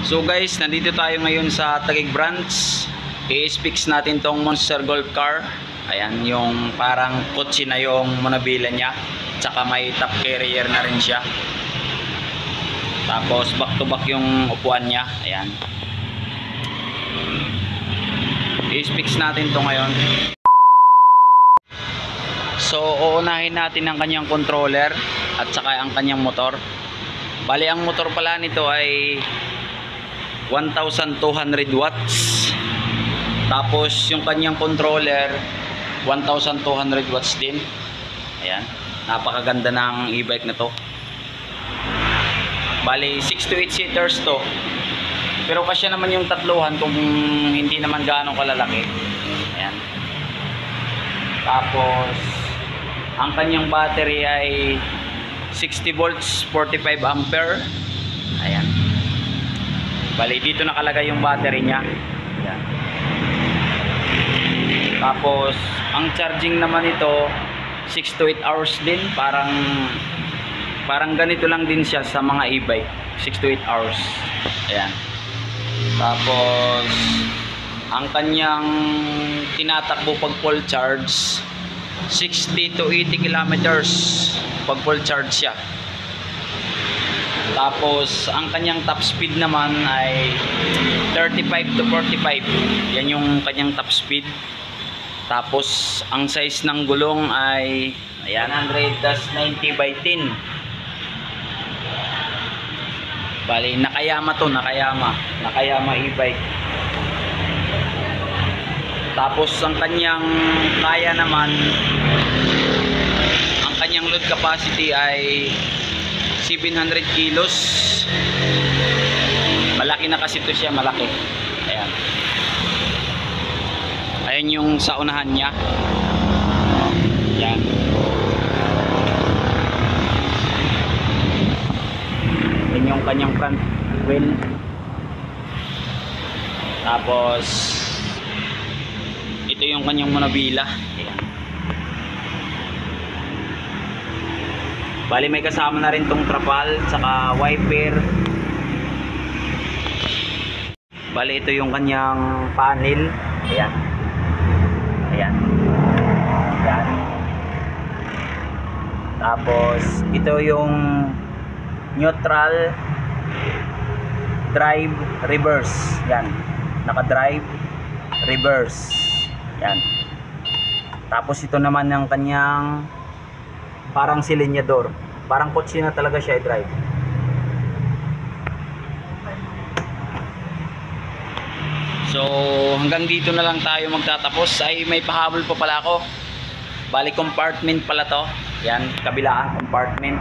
So guys, nandito tayo ngayon sa Taguig Branch. I-fix natin tong Monster Golf car. Ayan, yung parang kotse na yung monobila niya. Tsaka may top carrier na rin siya. Tapos back to back yung upuan niya. Ayan. I-fix natin to ngayon. So uunahin natin ang kanyang controller at saka ang kanyang motor. Bali ang motor pala nito ay 1,200 watts. Tapos yung kanyang controller 1,200 watts din. Ayan, napakaganda ng e-bike na to. Bali 6 to 8 seaters to. Pero kasya naman yung tatluhan kung hindi naman gaano kalalaki. Ayan. Tapos ang kanyang battery ay 60 volts 45 ampere. Ayan. Bali dito nakalagay yung battery niya. Ayan. Tapos ang charging naman ito 6 to 8 hours din. Parang ganito lang din siya sa mga e-bike, 6 to 8 hours. Ayan. Tapos ang kanyang tinatakbo pag full charge 60 to 80 kilometers pag full charge siya. Tapos ang kanyang top speed naman ay 35 to 45. Yan yung kanyang top speed. Tapos ang size ng gulong ay ayan, 100-90 by 10. Bali Nakayama to, Nakayama e-bike. Tapos ang kanyang kaya naman, ang kanyang load capacity ay 700 kilos. Malaki na kasi ito siya, malaki. Ayan. Ayan yung sa unahan niya. Ayan. Ayan yung kanyang front wheel. Tapos ito yung kanyang monobila. Ayan. Bali may kasama na rin tong trapal saka wiper. Bali ito yung kanyang panel. Ayan. Ayan. Ayan. Tapos ito yung neutral, drive, reverse. Ayan. Naka-drive, reverse. Ayan. Tapos ito naman ang kanyang parang silinyador. Parang kotse na talaga siya i-drive. So hanggang dito na lang tayo magtatapos. Ay may pahabol pa pala ako. Bali compartment pala to. Yan, kabilaan compartment.